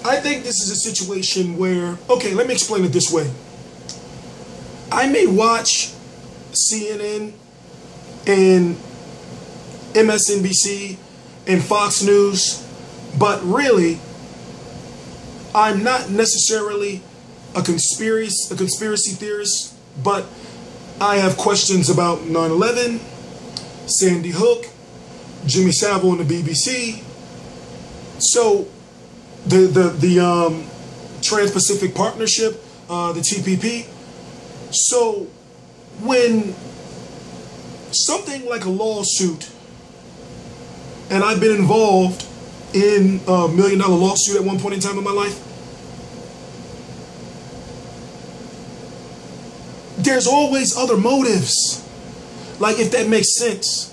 I think this is a situation where, okay, let me explain it this way. I may watch CNN and MSNBC and Fox News, but really, I'm not necessarily a conspiracy theorist, but I have questions about 9/11, Sandy Hook, Jimmy Savile and the BBC. So the Trans-Pacific Partnership, the TPP. So when something like a lawsuit, and I've been involved in a $1 million lawsuit at one point in time in my life, there's always other motives, like if that makes sense.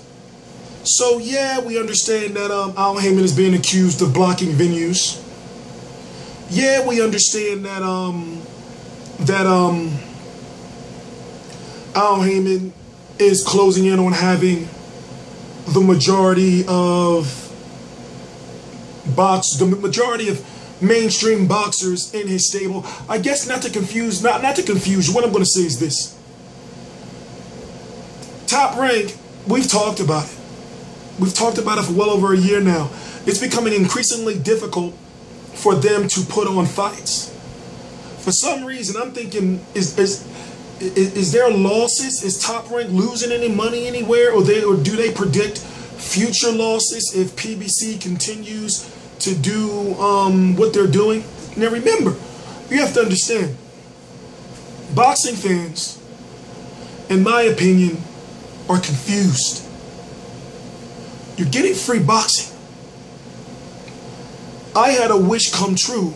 So yeah, we understand that Al Haymon is being accused of blocking venues. Yeah, we understand that Al Haymon is closing in on having the majority of mainstream boxers in his stable. I guess not to confuse you. What I'm going to say is this: Top Rank. We've talked about it. We've talked about it for well over a year now. It's becoming increasingly difficult for them to put on fights. For some reason, I'm thinking, is there losses? Is Top Rank losing any money anywhere, or do they predict future losses if PBC continues to do what they're doing? Now remember, you have to understand, boxing fans, in my opinion, are confused. You're getting free boxing. I had a wish come true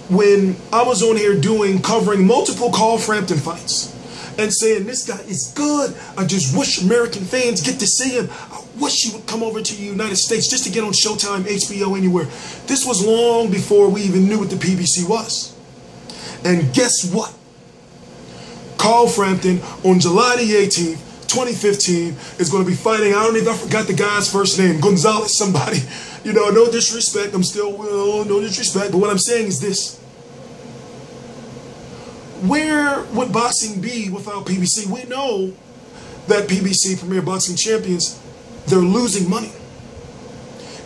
when I was on here covering multiple Carl Frampton fights and saying, this guy is good. I just wish American fans get to see him. I wish he would come over to the United States just to get on Showtime, HBO, anywhere. This was long before we even knew what the PBC was. And guess what? Carl Frampton on July the 18th, 2015 is going to be fighting, I forgot the guy's first name, Gonzalez somebody. You know, no disrespect, no disrespect, but what I'm saying is this: where would boxing be without PBC? We know that PBC, Premier Boxing Champions, they're losing money.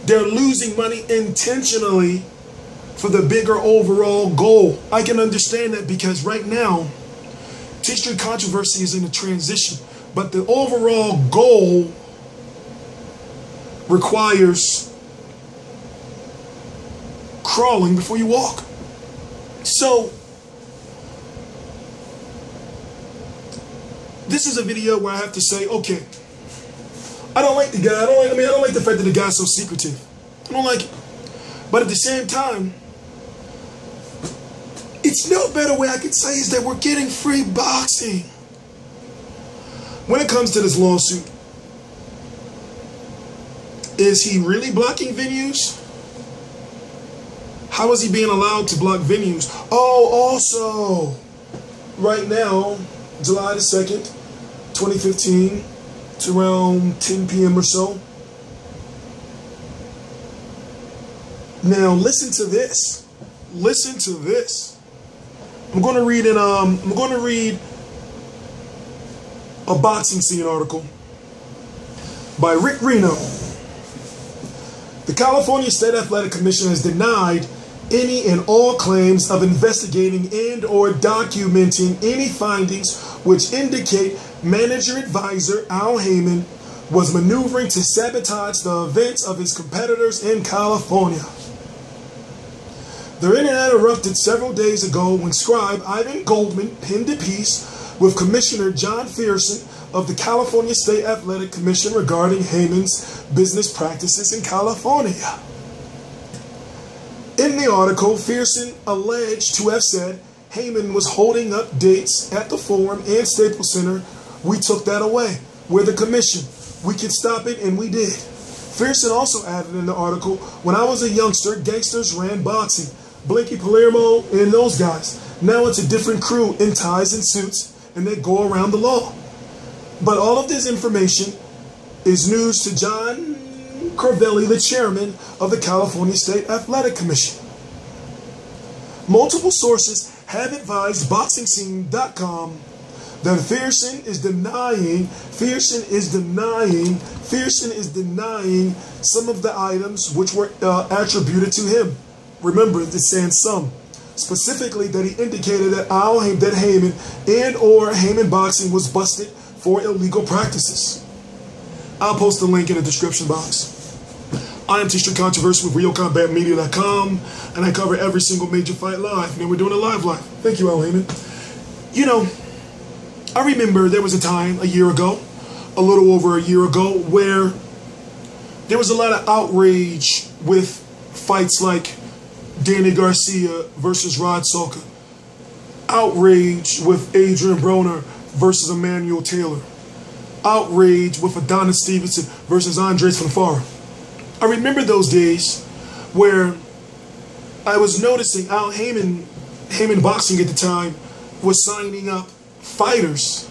They're losing money intentionally for the bigger overall goal. I can understand that because right now, TstreeT controversy is in a transition, but the overall goal requires crawling before you walk. So this is a video where I have to say, okay, I don't like the guy. I don't like the fact that the guy's so secretive. I don't like it. But at the same time, it's no better way I could say is that we're getting free boxing. When it comes to this lawsuit, is he really blocking venues? How is he being allowed to block venues? Oh, also, right now, July the 2nd, 2015, it's around 10 p.m. or so. Now, listen to this. Listen to this. I'm going to read a boxing scene article by Rick Reno. The California State Athletic Commission has denied any and all claims of investigating and or documenting any findings which indicate manager advisor Al Haymon was maneuvering to sabotage the events of his competitors in California. The internet erupted several days ago when scribe Ivan Goldman penned a piece with Commissioner John Fearson of the California State Athletic Commission regarding Haymon's business practices in California. In the article, Fearson alleged to have said Haymon was holding up dates at the Forum and Staples Center. We took that away. We're the commission. We could stop it, and we did. Fearson also added in the article, when I was a youngster, gangsters ran boxing. Blinky Palermo and those guys. Now it's a different crew in ties and suits, and they go around the law. But all of this information is news to John Corvelli, the chairman of the California State Athletic Commission. Multiple sources have advised BoxingScene.com that Fearson is denying some of the items which were attributed to him. Remember, it's saying some. Specifically, that he indicated that Haymon and or Haymon Boxing was busted for illegal practices. I'll post the link in the description box. I am TstreeT Controversy with RealCombatMedia.com, and I cover every single major fight live. And we're doing it live. Thank you, Haymon. You know, I remember there was a time a little over a year ago, where there was a lot of outrage with fights like Danny Garcia versus Rod Salka, outrage with Adrian Broner versus Emmanuel Taylor, outrage with Adonis Stevenson versus Andres Fonfara. I remember those days where I was noticing Haymon Boxing at the time was signing up fighters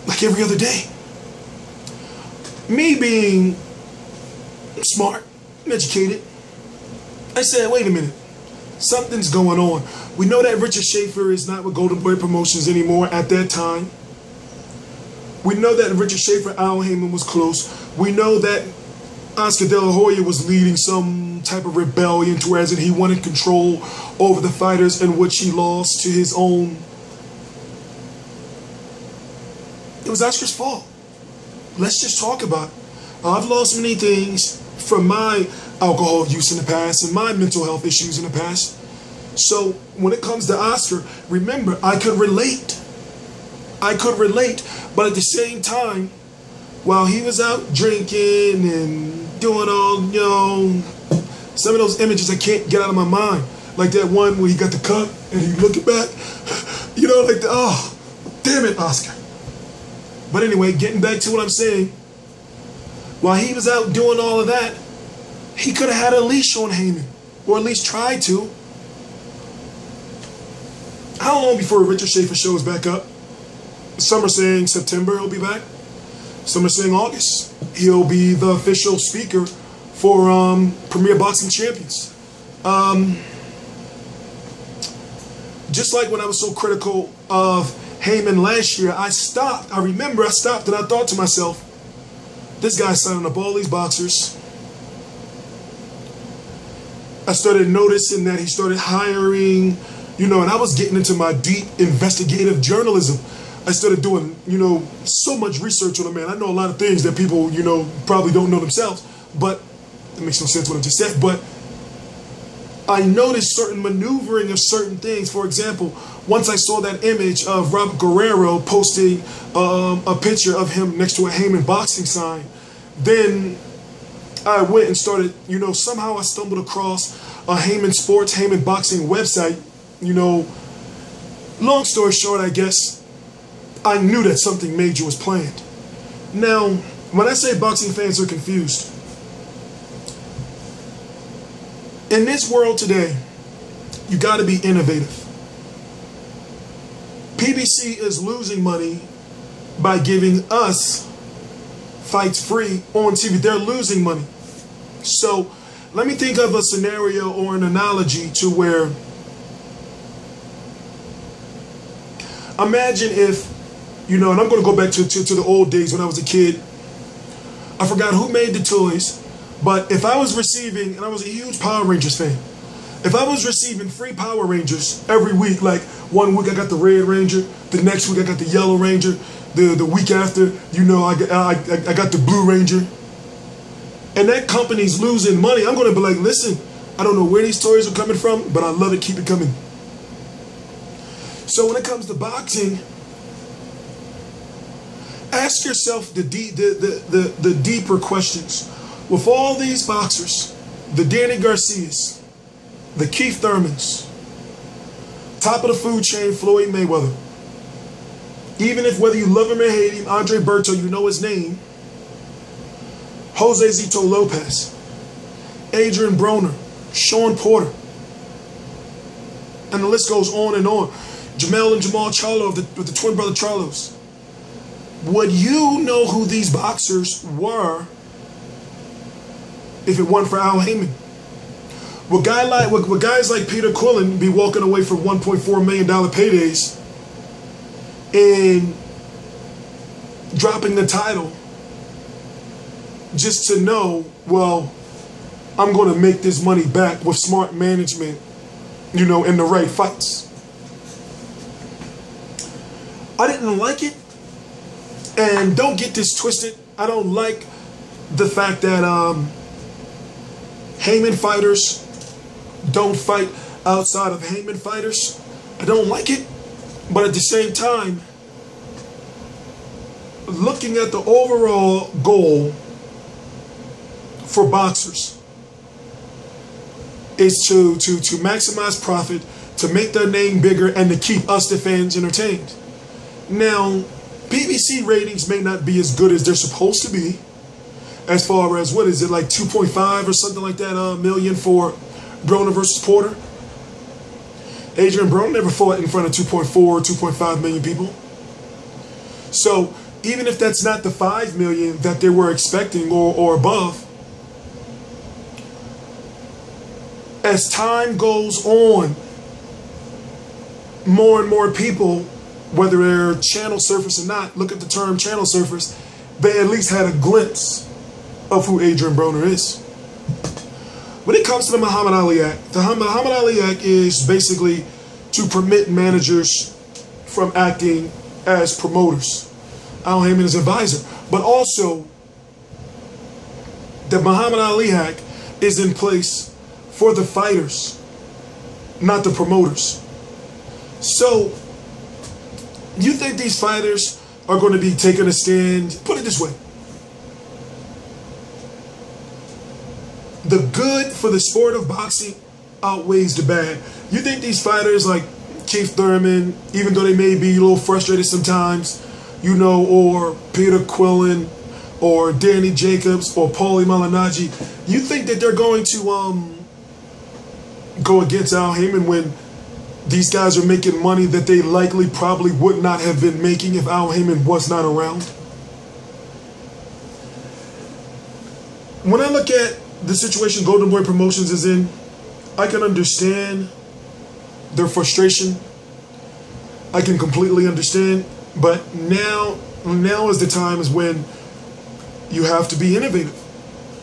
like every other day. Me being smart and educated, I said, wait a minute, something's going on. We know that Richard Schaefer is not with Golden Boy Promotions anymore at that time. We know that Richard Schaefer, Al Haymon was close. We know that Oscar De La Hoya was leading some type of rebellion towards it. He wanted control over the fighters, in which he lost to his own. It was Oscar's fault. Let's just talk about it. I've lost many things from my alcohol use in the past and my mental health issues in the past. So when it comes to Oscar, remember, I could relate. But at the same time, while he was out drinking and doing all, some of those images I can't get out of my mind. Like that one where he got the cup and he looking back, oh, damn it, Oscar. But anyway, getting back to what I'm saying, while he was out doing all of that, he could have had a leash on Haymon, or at least tried to. How long before Richard Schaefer shows back up? Some are saying September he'll be back. Some are saying August. He'll be the official speaker for Premier Boxing Champions. Just like when I was so critical of Haymon last year, I remember I stopped and I thought to myself, this guy's signing up all these boxers. I started noticing that he started hiring, and I was getting into my deep investigative journalism. I started doing, so much research on the man. I know a lot of things that people, probably don't know themselves, but it makes no sense what I just said. But I noticed certain maneuvering of certain things. For example, once I saw that image of Robert Guerrero posting a picture of him next to a Haymon Boxing sign, then I went and started, somehow I stumbled across a Haymon Sports, Haymon Boxing website. Long story short, I guess, I knew that something major was planned. Now, when I say boxing fans are confused, in this world today, you got to be innovative. PBC is losing money by giving us fights free on TV. They're losing money. So let me think of a scenario or an analogy to where, imagine if, and I'm going to go back to the old days when I was a kid. I forgot who made the toys, but if I was receiving, and I was a huge Power Rangers fan, if I was receiving free Power Rangers every week, like one week I got the Red Ranger, the next week I got the Yellow Ranger, the week after, I got the Blue Ranger, and that company's losing money, I'm going to be like, listen, I don't know where these toys are coming from, but I love it, keep it coming. So when it comes to boxing, ask yourself the deeper questions. With all these boxers, the Danny Garcias, the Keith Thurmans, top of the food chain, Floyd Mayweather, even if whether you love him or hate him, Andre Berto, you know his name, Jose Zito Lopez, Adrian Broner, Sean Porter, and the list goes on and on. Jamel and Jamal Charlo with the twin brother Charlos. Would you know who these boxers were if it weren't for Al Haymon? Will guys like Peter Quillen be walking away from $1.4 million paydays and dropping the title just to know, well, I'm going to make this money back with smart management, in the right fights? I didn't like it. And don't get this twisted. I don't like the fact that Haymon fighters don't fight outside of Haymon fighters. I don't like it. But at the same time, looking at the overall goal for boxers is to maximize profit, to make their name bigger, and to keep us, the fans, entertained. Now, PBC ratings may not be as good as they're supposed to be, as far as, what is it, like 2.5 or something like that million for Broner versus Porter. Adrian Broner never fought in front of 2.4 or 2.5 million people. So even if that's not the 5 million that they were expecting or above, as time goes on, more and more people, whether they're channel surfers or not, look at the term channel surfers, they at least had a glimpse of who Adrian Broner is. When it comes to the Muhammad Ali Act, the Muhammad Ali Act is basically to permit managers from acting as promoters. Al Haymon is advisor. But also, the Muhammad Ali Act is in place for the fighters, not the promoters. So, you think these fighters are going to be taking a stand? Put it this way. The good for the sport of boxing outweighs the bad. You think these fighters like Keith Thurman, even though they may be a little frustrated sometimes, or Peter Quillen, or Danny Jacobs, or Paulie Malignaggi, you think that they're going to go against Al Haymon when these guys are making money that they likely probably would not have been making if Al Haymon was not around? When I look at the situation Golden Boy Promotions is in, I can understand their frustration. I can completely understand. But now is the time is when you have to be innovative.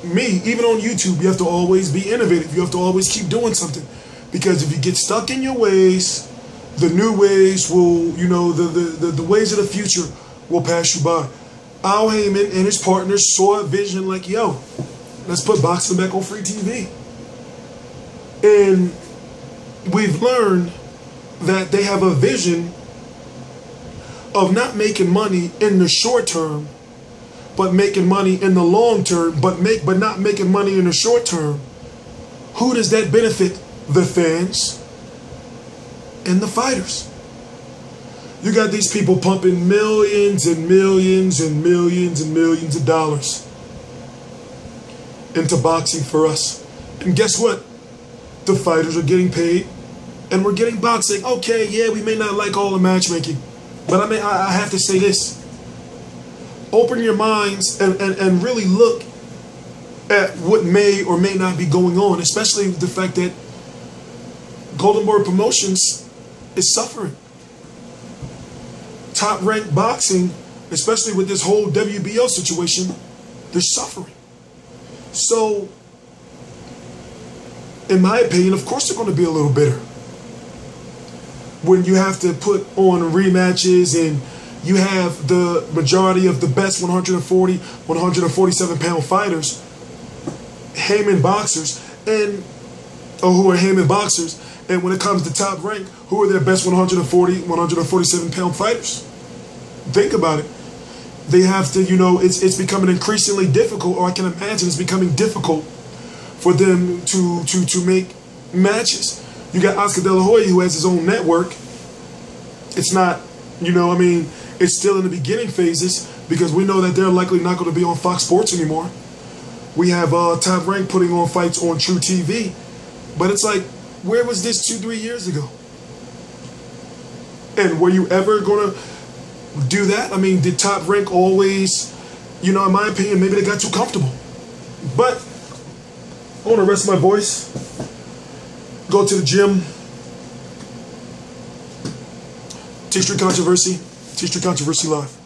Me, even on YouTube, you have to always be innovative. You have to always keep doing something. Because if you get stuck in your ways, the new ways will, the ways of the future will pass you by. Al Haymon and his partners saw a vision like, yo, let's put boxing back on free TV. And we've learned that they have a vision of not making money in the short term, but making money in the long term, but not making money in the short term. Who does that benefit? The fans and the fighters. You got these people pumping millions and millions and millions and millions of dollars into boxing for us. And guess what? The fighters are getting paid and we're getting boxing. Okay, yeah, we may not like all the matchmaking, but I have to say this. Open your minds and really look at what may or may not be going on, especially the fact that Golden Boy Promotions is suffering. Top ranked boxing, especially with this whole WBO situation, they're suffering. So, in my opinion, of course they're going to be a little bitter. When you have to put on rematches and you have the majority of the best 140, 147 pound fighters, Haymon boxers, who are Haymon boxers, and when it comes to top rank, who are their best 140, 147 pound fighters? Think about it. They have to, it's becoming increasingly difficult, or I can imagine it's becoming difficult for them to make matches. You got Oscar De La Hoya, who has his own network. It's not, it's still in the beginning phases because we know that they're likely not going to be on Fox Sports anymore. We have Top Rank putting on fights on True TV. But it's like, where was this 2-3 years ago? And were you ever going to do that? Did Top Rank always, in my opinion, maybe they got too comfortable. But I want to rest my voice. go to the gym. TstreeT Controversy. TstreeT Controversy Live.